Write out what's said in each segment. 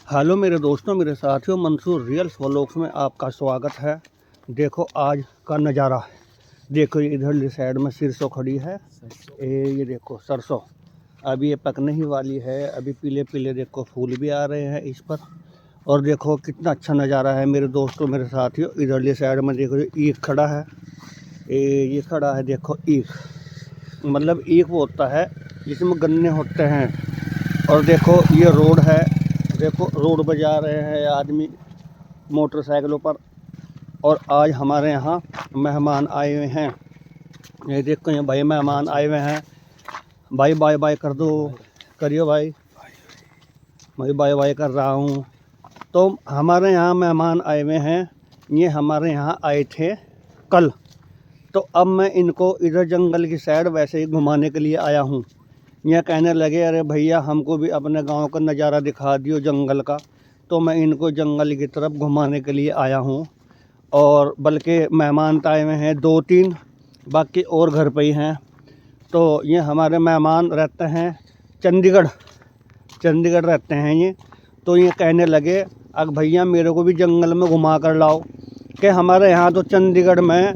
Hello मेरे दोस्तों, मेरे साथियों, मंसूर रियल्स व्लॉग्स में आपका स्वागत है। देखो आज का नज़ारा, देखो इधर साइड में सरसों खड़ी है। ये देखो सरसों अभी ये पकने ही वाली है। अभी पीले पीले देखो फूल भी आ रहे हैं इस पर। और देखो कितना अच्छा नज़ारा है मेरे दोस्तों, मेरे साथियों। इधरली साइड में देखो ईख खड़ा है। ये खड़ा है, देखो ईख, मतलब ईख वो होता है जिसमें गन्ने होते हैं। और देखो ये रोड है, देखो रोड पर जा रहे हैं आदमी मोटरसाइकिलों पर। और आज हमारे यहाँ मेहमान आए हुए हैं। ये देखो ये भाई मेहमान आए हुए हैं। भाई बाय बाय कर दो, करियो भाई। मैं बाय बाय कर रहा हूँ। तो हमारे यहाँ मेहमान आए हुए हैं। ये हमारे यहाँ आए थे कल। तो अब मैं इनको इधर जंगल की साइड वैसे ही घुमाने के लिए आया हूँ। यह कहने लगे अरे भैया हमको भी अपने गांव का नज़ारा दिखा दियो जंगल का। तो मैं इनको जंगल की तरफ घुमाने के लिए आया हूँ। और बल्कि मेहमान तो आए हुए हैं 2-3, बाकी और घर पे ही हैं। तो ये हमारे मेहमान रहते हैं चंडीगढ़ रहते हैं ये। तो ये कहने लगे अब भैया मेरे को भी जंगल में घुमा कर लाओ, कि हमारे यहाँ तो चंडीगढ़ में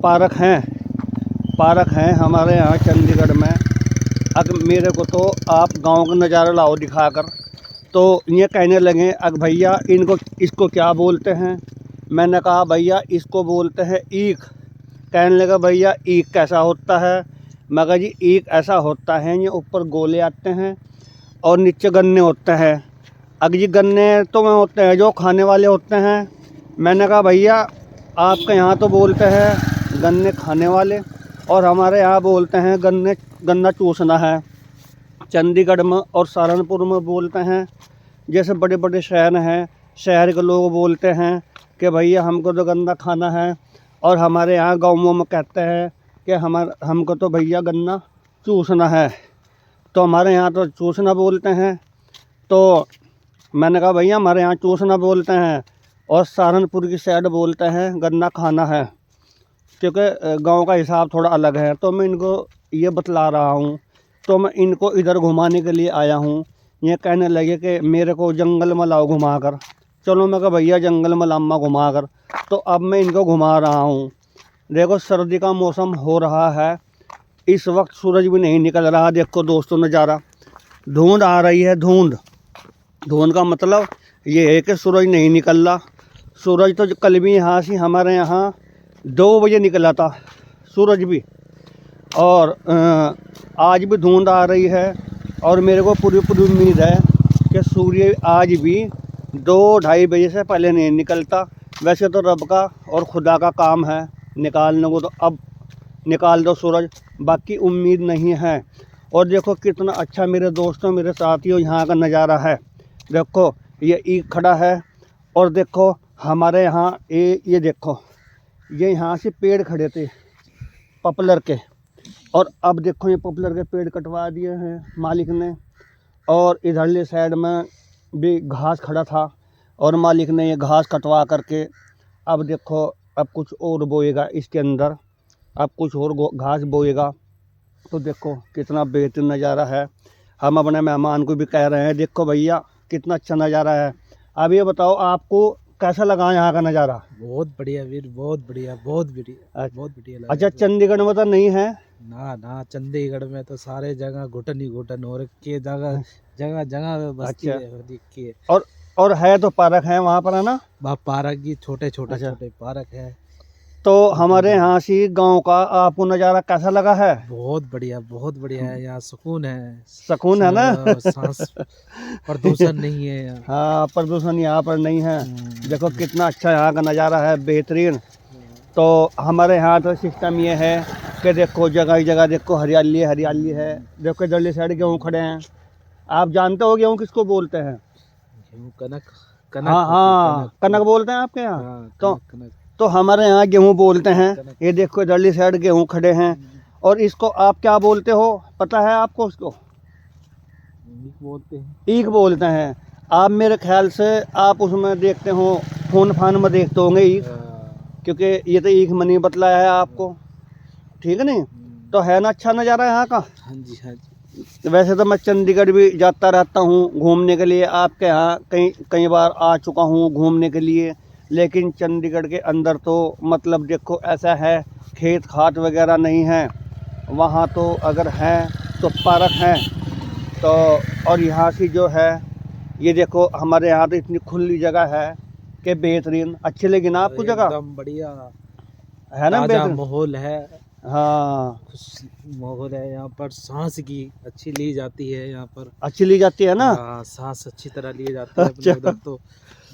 पार्क हैं हमारे यहाँ चंडीगढ़ में। अगर मेरे को तो आप गांव का नज़ारा लाओ दिखाकर। तो ये कहने लगे अग भैया इसको क्या बोलते हैं। मैंने कहा भैया इसको बोलते हैं ईख। कहने लगा भैया ईख कैसा होता है। मैं कहा जी ईख ऐसा होता है, ये ऊपर गोले आते हैं और नीचे गन्ने होते हैं। अग जी गन्ने तो में होते हैं जो खाने वाले होते हैं। मैंने कहा भैया आपके यहाँ तो बोलते हैं गन्ने खाने वाले, और हमारे यहाँ बोलते हैं गन्ना चूसना है। चंडीगढ़ में और सहारनपुर में बोलते हैं, जैसे बड़े बड़े शहर हैं, शहर के लोग बोलते हैं कि भैया हमको तो गन्ना खाना है। और हमारे यहाँ गाँवों में कहते हैं कि हमको तो भैया गन्ना चूसना है। तो हमारे यहाँ तो चूसना बोलते हैं। तो मैंने कहा भैया हमारे यहाँ चूसना बोलते हैं और सहारनपुर की साइड बोलते हैं गन्ना खाना है, क्योंकि गांव का हिसाब थोड़ा अलग है। तो मैं इनको ये बतला रहा हूँ। तो मैं इनको इधर घुमाने के लिए आया हूँ। ये कहने लगे कि मेरे को जंगल में लाओ घुमा कर। चलो मैं कहा भैया जंगल में लामा घुमा कर। तो अब मैं इनको घुमा रहा हूँ। देखो सर्दी का मौसम हो रहा है, इस वक्त सूरज भी नहीं निकल रहा। देखो दोस्तों नज़ारा, धुंध आ रही है। धुंध का मतलब ये है कि सूरज नहीं निकल रहा। सूरज तो कल भी यहाँ से हमारे यहाँ 2 बजे निकला था सूरज भी। और आज भी धुंध आ रही है। और मेरे को पूरी उम्मीद है कि सूर्य आज भी 2-2:30 बजे से पहले नहीं निकलता। वैसे तो रब का और खुदा का काम है निकालने को, तो अब निकाल दो सूरज, बाकी उम्मीद नहीं है। और देखो कितना अच्छा मेरे दोस्तों, मेरे साथियों, यहाँ का नज़ारा है। देखो ये ईख खड़ा है। और देखो हमारे यहाँ ये देखो ये यहाँ से पेड़ खड़े थे पॉपुलर के, और अब देखो ये पॉपुलर के पेड़ कटवा दिए हैं मालिक ने। और इधरले साइड में भी घास खड़ा था और मालिक ने ये घास कटवा करके अब देखो अब कुछ और बोएगा इसके अंदर, अब कुछ और घास बोएगा। तो देखो कितना बेहतरीन नज़ारा है। हम अपने मेहमान को भी कह रहे हैं देखो भैया कितना अच्छा नज़ारा है। अब ये बताओ आपको कैसा लगा यहाँ का नज़ारा। बहुत बढ़िया वीर, बहुत बढ़िया, बहुत बढ़िया, बहुत बढ़िया लगा। अच्छा चंडीगढ़ में तो नहीं है ना चंडीगढ़ में तो सारे जगह घुटन ही घुटन हो रखे, जगह जगह बस्ती है दिखती है। और है तो पार्क है वहाँ पर, है ना। पार्क की छोटे पार्क है। तो हमारे यहाँ से गांव का आपको नज़ारा कैसा लगा है। बहुत बढ़िया है। यहाँ सुकून है ना। सांस प्रदूषण नहीं है यहाँ। हाँ प्रदूषण यहाँ पर नहीं है। देखो कितना अच्छा यहाँ का नज़ारा है, बेहतरीन। तो हमारे यहाँ तो सिस्टम ये है कि देखो जगह देखो हरियाली है। देखो इधरली साइड गेहूँ खड़े हैं। आप जानते हो गेहूँ किसको बोलते हैं। कनक। हाँ कनक बोलते हैं आपके यहाँ। हाँ, तो हमारे यहाँ गेहूँ बोलते हैं। ये देखो इधरली साइड गेहूँ खड़े हैं। और इसको आप क्या बोलते हो पता है आपको। उसको ईख बोलते हैं। आप मेरे ख्याल से आप उसमें देखते हो, फोन फान में देखते होंगे ईख, क्योंकि ये तो ईख मनी बतलाया है आपको, ठीक है नहीं। तो है ना अच्छा नज़ारा यहाँ का। हाँ जी। वैसे तो मैं चंडीगढ़ भी जाता रहता हूँ घूमने के लिए, आपके यहाँ कई बार आ चुका हूँ घूमने के लिए, लेकिन चंडीगढ़ के अंदर तो मतलब देखो ऐसा है, खेत खात वगैरह नहीं है वहाँ, तो अगर है तो पार्क है तो। और यहाँ की जो है ये देखो, हमारे यहाँ तो इतनी खुली जगह है कि बेहतरीन। अच्छी लगी ना आपको जगह? एकदम बढ़िया है ना, ताजा बेहतरीन माहौल है, हाँ, खुश माहौल है। यहाँ पर सांस की अच्छी ली जाती है, यहाँ पर अच्छी ली जाती है ना। हाँ, सांस अच्छी तरह ली जाती है अपने अच्छा। उधर तो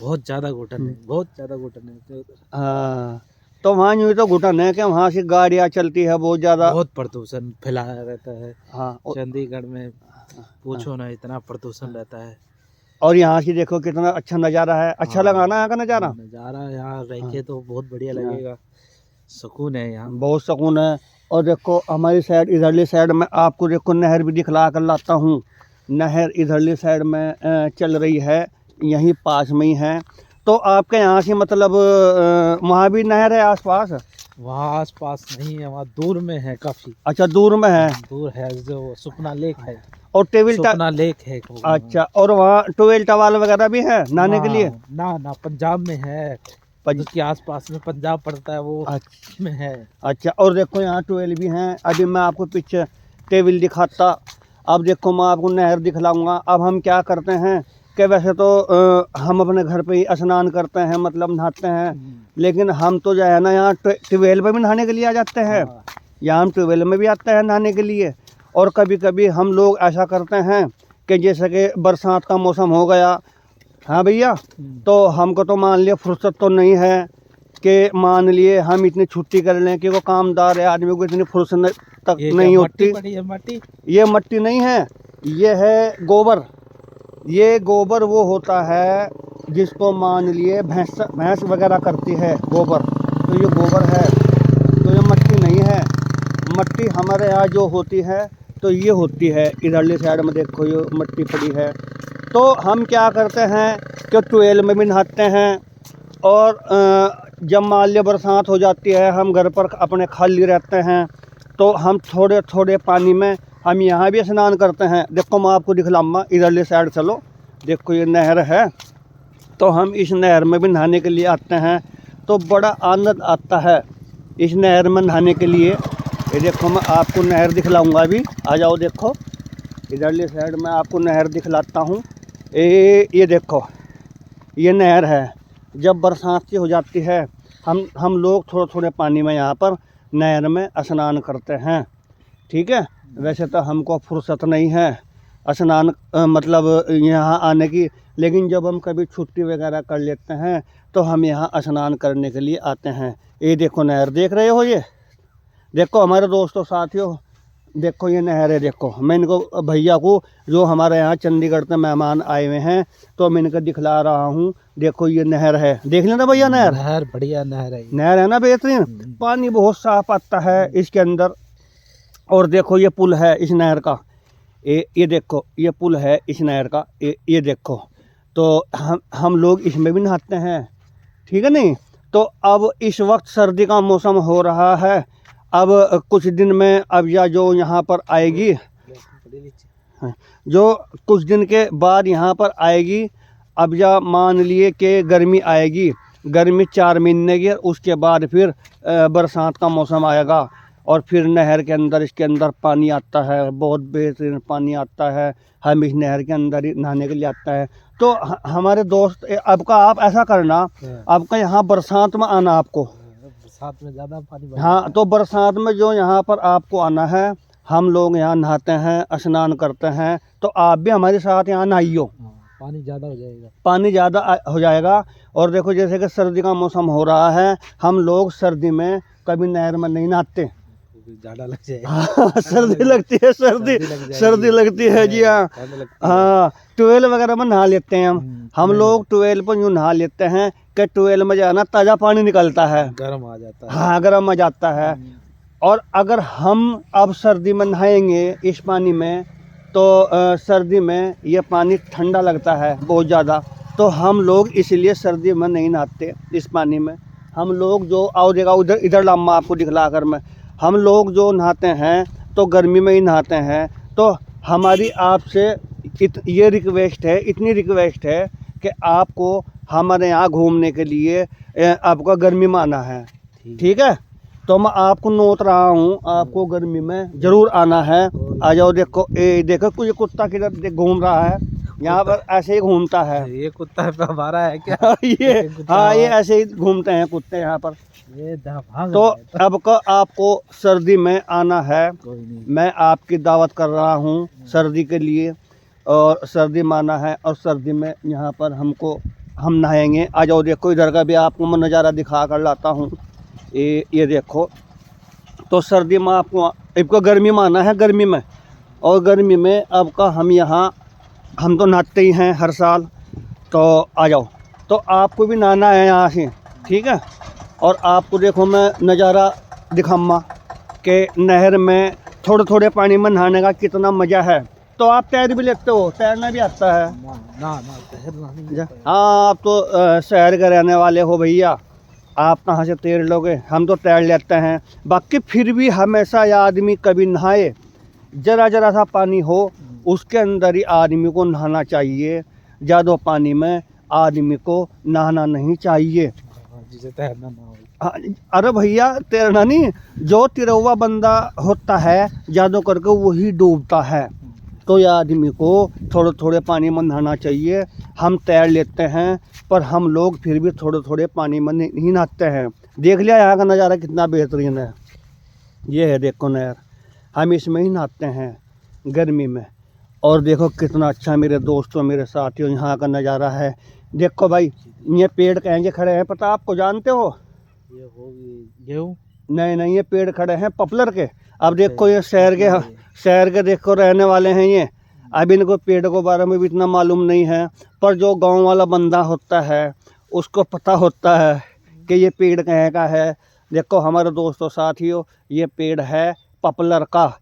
बहुत ज़्यादा घुटन है, बहुत ज़्यादा घुटन है अपने उधर। हाँ, तो वहाँ यूँ तो घुटन है कि वहाँ से गाड़ियाँ चलती है बहुत ज़्यादा। बहुत प्रदूषण फैलाया रहता है हाँ चंडीगढ़ में, पूछो ना, इतना प्रदूषण रहता है। और यहाँ की देखो कितना अच्छा नज़ारा है, अच्छा लगा ना यहाँ का नज़ारा? नज़ारा यहाँ रह के तो बहुत बढ़िया हाँ। लगेगा, सुकून है यहाँ। बहुत सुकून है। और देखो हमारी साइड, इधरली साइड में आपको देखो नहर भी दिखला कर लाता हूँ। नहर इधरली साइड में चल रही है, यहीं पास में ही है। तो आपके यहाँ से मतलब वहाँ भी नहर है आसपास? वहाँ आस पास नहीं है, वहाँ दूर में है काफी। अच्छा, दूर में है। दूर है, जो सुपना लेक है, और टेबल सुपना लेक है। अच्छा, और वहाँ टूवेल टवाल वगैरह भी है नहाने के लिए? ना पंजाब में है, उसके आस पास में पंजाब पड़ता है, वो अच्छा में है। अच्छा, और देखो यहाँ टूवेल भी हैं। अभी मैं आपको पीछे टेबल दिखाता, अब देखो मैं आपको नहर दिखलाऊंगा। अब हम क्या करते हैं कि वैसे तो हम अपने घर पे ही स्नान करते हैं, मतलब नहाते हैं, लेकिन हम तो जो है ना यहाँ ट्यूबवेल पे भी नहाने के लिए आ जाते हैं। यहाँ हम ट्यूबवेल में भी आते हैं नहाने के लिए। और कभी कभी हम लोग ऐसा करते हैं कि जैसे कि बरसात का मौसम हो गया, हाँ भैया, तो हमको तो मान लिया फुर्सत तो नहीं है कि मान लिए हम इतनी छुट्टी कर लें कि वो कामदार है आदमी को इतनी फुर्सत तक नहीं होती। मट्टी ये मट्टी नहीं है, ये है गोबर। ये गोबर वो होता है जिसको मान लिए भैंस वगैरह करती है गोबर, तो ये गोबर है, तो ये मट्टी नहीं है। मट्टी हमारे यहाँ जो होती है तो ये होती है, इधरली साइड में देखो ये मट्टी पड़ी है। तो हम क्या करते हैं कि ट्यूबवेल में भी नहाते हैं, और जब मान लिया बरसात हो जाती है, हम घर पर अपने खाली रहते हैं, तो हम थोड़े थोड़े पानी में हम यहाँ भी स्नान करते हैं। देखो मैं आपको दिखलाऊंगा, इधरली साइड चलो, देखो ये नहर है, तो हम इस नहर में भी नहाने के लिए आते हैं, तो बड़ा आनंद आता है इस नहर में नहाने के लिए। ये देखो मैं आपको नहर दिखलाऊंगा, अभी आ जाओ, देखो इधरली साइड में आपको नहर दिखलाता हूँ। ये देखो ये नहर है। जब बरसात सी हो जाती है, हम लोग थोड़े थोड़े पानी में यहाँ पर नहर में स्नान करते हैं, ठीक है। वैसे तो हमको फुर्सत नहीं है स्नान मतलब यहाँ आने की, लेकिन जब हम कभी छुट्टी वगैरह कर लेते हैं तो हम यहाँ स्नान करने के लिए आते हैं। ये देखो नहर देख रहे हो, ये देखो हमारे दोस्तों साथियों, देखो ये नहर है। देखो मैं इनको भैया को, जो हमारे यहाँ चंडीगढ़ से मेहमान आए हुए हैं, तो मैं इनको दिखला रहा हूँ। देखो ये नहर है, देख लेना भैया नहर बढ़िया नहर है, नहर है ना, बेहतरीन। पानी बहुत साफ आता है इसके अंदर। और देखो ये पुल है इस नहर का, ये देखो ये पुल है इस नहर का, ये देखो। तो हम लोग इसमें भी नहाते हैं, ठीक है नहीं। तो अब इस वक्त सर्दी का मौसम हो रहा है, अब कुछ दिन में अब या जो यहाँ पर आएगी, जो कुछ दिन के बाद यहाँ पर आएगी, अब या मान लिए कि गर्मी आएगी, गर्मी 4 महीने की, उसके बाद फिर बरसात का मौसम आएगा, और फिर नहर के अंदर, इसके अंदर पानी आता है, बहुत बेहतरीन पानी आता है। हम इस नहर के अंदर ही नहाने के लिए आता है। तो हमारे दोस्त, आपका आप ऐसा करना, आपका यहाँ बरसात में आना, आपको बरसात में ज़्यादा पानी, हाँ, तो बरसात में जो यहाँ पर आपको आना है, हम लोग यहाँ नहाते हैं, स्नान करते हैं, तो आप भी हमारे साथ यहाँ नहाइयो। पानी ज़्यादा हो जाएगा, पानी ज़्यादा हो जाएगा। और देखो जैसे कि सर्दी का मौसम हो रहा है, हम लोग सर्दी में कभी नहर में नहीं नहाते, ज़्यादा लग जाएगा। सर्दी लगती है, सर्दी लगती है जी, हाँ। ट्यूबवेल वगैरह में नहा लेते हैं हम लोग ट्यूबवेल पर यूँ नहा लेते हैं कि ट्यूबवेल में जाना ताज़ा पानी निकलता है, गर्म आ जाता है, हाँ गर्म आ जाता है। और अगर हम अब सर्दी में नहाएंगे इस पानी में, तो सर्दी में ये पानी ठंडा लगता है बहुत ज़्यादा, तो हम लोग इसलिए सर्दी में नहीं नहाते इस पानी में। हम लोग जो आओ देखा उधर, इधर लम्बा आपको दिखला कर मैं, हम लोग जो नहाते हैं तो गर्मी में ही नहाते हैं। तो हमारी आपसे ये रिक्वेस्ट है, इतनी रिक्वेस्ट है कि आपको हमारे यहाँ घूमने के लिए आपका गर्मी में आना है, ठीक है। तो मैं आपको नोट रहा हूँ, आपको गर्मी में ज़रूर आना है। आ जाओ। देखो देखो कुछ कुत्ता किधर घूम रहा है, यहाँ पर ऐसे ही घूमता है। ये कुत्ता पे हमारा है क्या? ये हाँ, ये ऐसे ही घूमते हैं कुत्ते यहाँ पर। ये भाग तो अब का आपको सर्दी में आना है, कोई नहीं। मैं आपकी दावत कर रहा हूँ सर्दी के लिए, और सर्दी में आना है, और सर्दी में यहाँ पर हम नहाएंगे। आ जाओ। देखो इधर का भी आपको मैं नज़ारा दिखा कर लाता हूँ। ये देखो। तो सर्दी में आपको गर्मी में आना है, गर्मी में। और गर्मी में अब का हम तो नहाते ही हैं हर साल। तो आ जाओ। तो आपको भी नहाना है यहाँ से, ठीक है। और आपको देखो मैं नज़ारा दिखाऊंगा कि नहर में थोड़े थोड़े पानी में नहाने का कितना मज़ा है। तो आप तैर भी लेते हो, तैरना भी आता है? ना तैरना नहीं। हाँ, आप तो शहर के रहने वाले हो भैया, आप कहाँ से तैर लोगे? हम तो तैर लेते हैं। बाकी फिर भी हमेशा ये आदमी कभी नहाए, ज़रा सा पानी हो उसके अंदर ही आदमी को नहाना चाहिए। ज़्यादा पानी में आदमी को नहाना नहीं चाहिए। जिसे तैरना ना हो। हाँ, अरे भैया तैरना नहीं, जो तिरवा बंदा होता है ज़्यादा करके वही डूबता है। तो यह आदमी को थोड़े थोड़े पानी में नहाना चाहिए। हम तैर लेते हैं, पर हम लोग फिर भी थोड़े थोड़े पानी में नहीं नहाते हैं। देख लिया यहाँ का नज़ारा कितना बेहतरीन है। ये है देखो नहर, हम इसमें ही नहाते हैं गर्मी में। और देखो कितना अच्छा मेरे दोस्तों, मेरे साथियों, यहाँ का नज़ारा है। देखो भाई, ये पेड़ कहेंगे खड़े हैं, पता आपको, जानते हो? ये होगी गेहूँ? नहीं, ये पेड़ खड़े हैं पॉपुलर के। अब देखो ये शहर के देखो रहने वाले हैं ये। अब इनको पेड़ के बारे में भी इतना मालूम नहीं है, पर जो गांव वाला बंदा होता है उसको पता होता है कि ये पेड़ कहाँ का है। देखो हमारे दोस्तों साथियों, ये पेड़ है पॉपुलर का।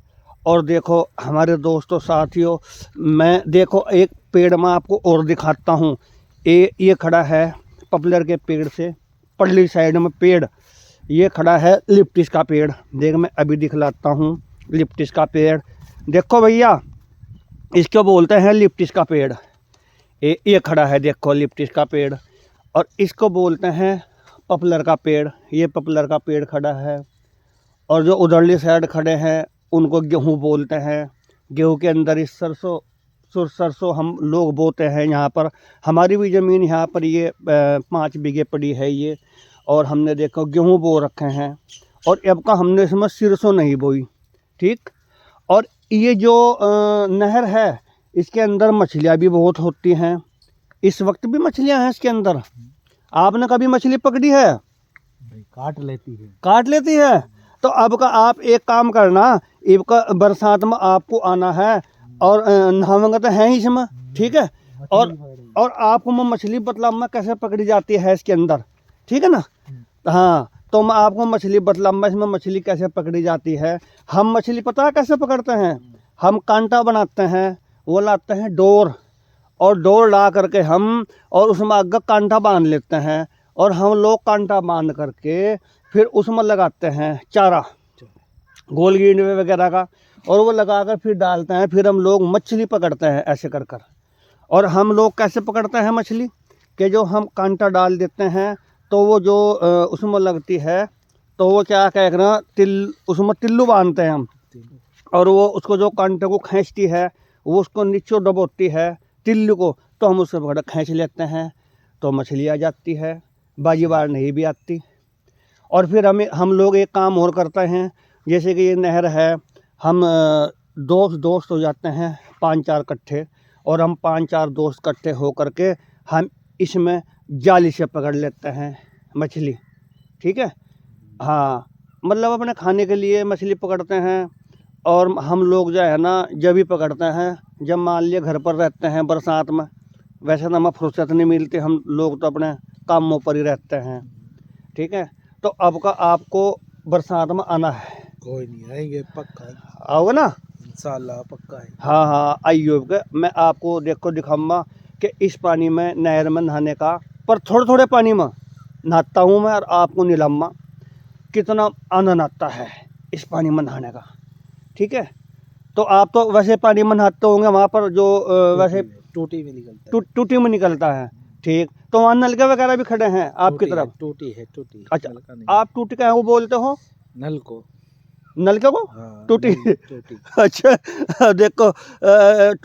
और देखो हमारे दोस्तों साथियों, मैं देखो एक पेड़ में आपको और दिखाता हूँ। ये खड़ा है पॉपुलर के पेड़ से पल्ली साइड में पेड़, ये खड़ा है लिप्टिस का पेड़। देख मैं अभी दिखलाता हूँ लिप्टिस का पेड़। देखो भैया, इसको बोलते हैं लिप्टिस का पेड़। ये खड़ा है देखो लिप्टिस का पेड़। और इसको बोलते हैं पॉपुलर का पेड़। ये पॉपुलर का पेड़ खड़ा है। और जो उधरली साइड खड़े हैं उनको गेहूँ बोलते हैं। गेहूँ के अंदर इस सरसों हम लोग बोते हैं यहाँ पर। हमारी भी ज़मीन यहाँ पर ये 5 बीघे पड़ी है ये। और हमने देखो गेहूँ बो रखे हैं, और अब का हमने इसमें सरसों नहीं बोई, ठीक। और ये जो नहर है इसके अंदर मछलियाँ भी बहुत होती हैं। इस वक्त भी मछलियाँ हैं इसके अंदर। आपने कभी मछली पकड़ी है? काट लेती है। तो अब का आप एक काम करना, अब का बरसात में आपको आना है और नहावेंगे तो हैं इसमें, ठीक है। और आपको मैं मछली बतलाऊंगा कैसे पकड़ी जाती है इसके अंदर, ठीक है ना। हाँ, तो मैं आपको मछली बतलाऊंगा इसमें मछली कैसे पकड़ी जाती है। हम मछली पता है कैसे पकड़ते हैं? हम कांटा बनाते हैं, वो लाते हैं डोर, और डोर ला करके हम और उसमें आगे कांटा बांध लेते हैं। और हम लोग कांटा बांध करके फिर उसमें लगाते हैं चारा, गोल गेंद वगैरह का, और वो लगा कर फिर डालते हैं। फिर हम लोग मछली पकड़ते हैं ऐसे कर कर। और हम लोग कैसे पकड़ते हैं मछली कि जो हम कांटा डाल देते हैं तो वो जो उसमें लगती है, तो वो क्या कहना उसमें तिल्लू बांधते हैं हम। और वो उसको जो कांटे को खींचती है वो उसको नीचे दबोती है तिल्लू को, तो हम उससे पकड़ खींच लेते हैं, तो मछली आ जाती है। बाजी बार नहीं भी आती। और फिर हम लोग एक काम और करते हैं, जैसे कि ये नहर है, हम दोस्त हो जाते हैं 5-4 इकट्ठे, और हम 5-4 दोस्त इकट्ठे हो करके हम इसमें जाली से पकड़ लेते हैं मछली, ठीक है। हाँ, मतलब अपने खाने के लिए मछली पकड़ते हैं। और हम लोग जो है ना जब भी पकड़ते हैं जब मान लिया घर पर रहते हैं बरसात में। वैसे तो हमें फुर्सत नहीं मिलती, हम लोग तो अपने कामों पर ही रहते हैं, ठीक है। तो अब का आपको बरसात में आना है। कोई नहीं, आएंगे पक्का। आओगे ना? इंशाल्लाह पक्का है। हाँ, आइयो। मैं आपको देखो दिखाऊंगा कि इस पानी में नहर में नहाने का, पर थोड़े थोड़े पानी में नहाता हूँ मैं, और आपको नीलामा कितना आनंद आता है इस पानी में नहाने का, ठीक है। तो आप तो वैसे पानी में नहाते होंगे वहाँ पर जो वैसे टूटी में निकलता है। टूटी में निकलता है। ठीक, तो वहाँ नलके वगैरह भी खड़े हैं आपकी तरफ? टूटी है, टूटी। अच्छा, नलका नहीं। आप टूटी का वो बोलते हो? नल को। नलके को हाँ, टूटी? टूटी। अच्छा, देखो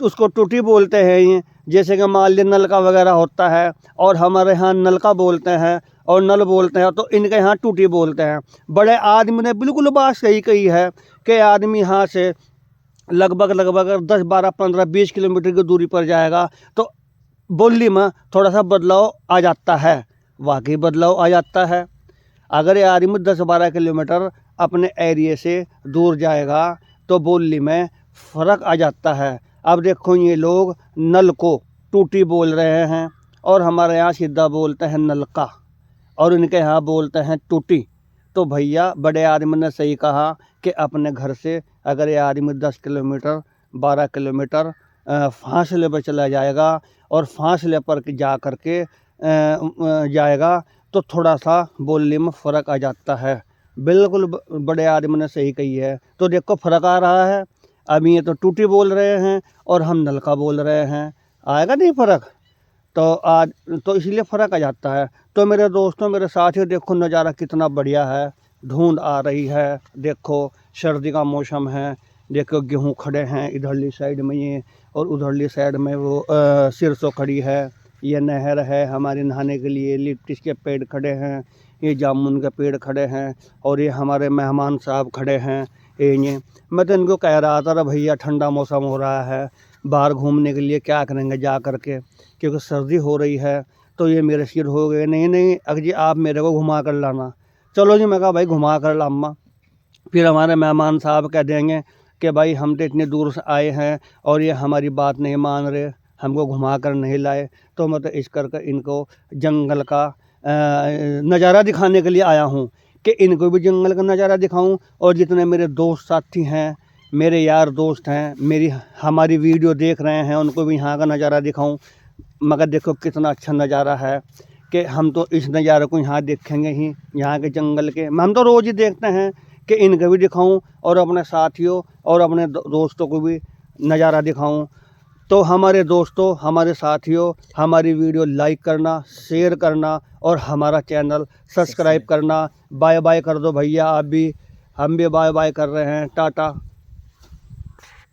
उसको टूटी बोलते हैं ये। जैसे कि मान लीजिए नलका वगैरह होता है और हमारे यहाँ नलका बोलते हैं और नल बोलते हैं, तो इनके यहाँ टूटी बोलते हैं। बड़े आदमी ने बिल्कुल बात सही कही है कि आदमी यहाँ से लगभग 10, 12, 15, 20 किलोमीटर की दूरी पर जाएगा तो बोली में थोड़ा सा बदलाव आ जाता है। वाकई बदलाव आ जाता है। अगर ये आदमी 10-12 किलोमीटर अपने एरिया से दूर जाएगा तो बोली में फ़र्क आ जाता है। अब देखो ये लोग नल को टूटी बोल रहे हैं और हमारे यहाँ सीधा बोलते हैं नलका और इनके यहाँ बोलते हैं टूटी। तो भैया बड़े आदमी ने सही कहा कि अपने घर से अगर ये आदमी 10 किलोमीटर 12 किलोमीटर फासले पर चला जाएगा और फासले पर जा कर के जाएगा तो थोड़ा सा बोलने में फ़र्क आ जाता है। बिल्कुल बड़े आदमी ने सही कही है। तो देखो फ़र्क आ रहा है। अभी ये तो टूटी बोल रहे हैं और हम नलका बोल रहे हैं, आएगा नहीं फ़र्क? तो आज तो इसलिए फ़र्क आ जाता है। तो मेरे दोस्तों, मेरे साथियों, देखो नज़ारा कितना बढ़िया है। धुंध आ रही है, देखो सर्दी का मौसम है। देखो गेहूँ खड़े हैं इधरली साइड में ये और उधरली साइड में वो सिरसों खड़ी है। ये नहर है हमारे नहाने के लिए। लिप्टिस के पेड़ खड़े हैं, ये जामुन के पेड़ खड़े हैं और ये हमारे मेहमान साहब खड़े हैं। ये मैं तो इनको कह रहा था भैया ठंडा मौसम हो रहा है, बाहर घूमने के लिए क्या करेंगे जा कर के, क्योंकि सर्दी हो रही है। तो ये मेरे सिर हो गए, नहीं अगर जी आप मेरे को घुमा कर लाना। चलो जी, मैं कहा भाई घुमा कर लाऊंगा। फिर हमारे मेहमान साहब कह देंगे कि भाई हम तो इतनी दूर से आए हैं और ये हमारी बात नहीं मान रहे, हमको घुमा कर नहीं लाए। तो मैं तो इस करके इनको जंगल का नज़ारा दिखाने के लिए आया हूँ कि इनको भी जंगल का नज़ारा दिखाऊं और जितने मेरे दोस्त साथी हैं, मेरे यार दोस्त हैं, हमारी वीडियो देख रहे हैं, उनको भी यहाँ का नज़ारा दिखाऊं। मगर देखो कितना अच्छा नज़ारा है कि हम तो इस नज़ारे को यहाँ देखेंगे ही, यहाँ के जंगल के हम तो रोज़ ही देखते हैं कि इनको भी दिखाऊं और अपने साथियों और अपने दोस्तों को भी नज़ारा दिखाऊं। तो हमारे दोस्तों, हमारे साथियों, हमारी वीडियो लाइक करना, शेयर करना और हमारा चैनल सब्सक्राइब करना। बाय बाय कर दो भैया आप भी, हम भी बाय बाय कर रहे हैं। टाटा।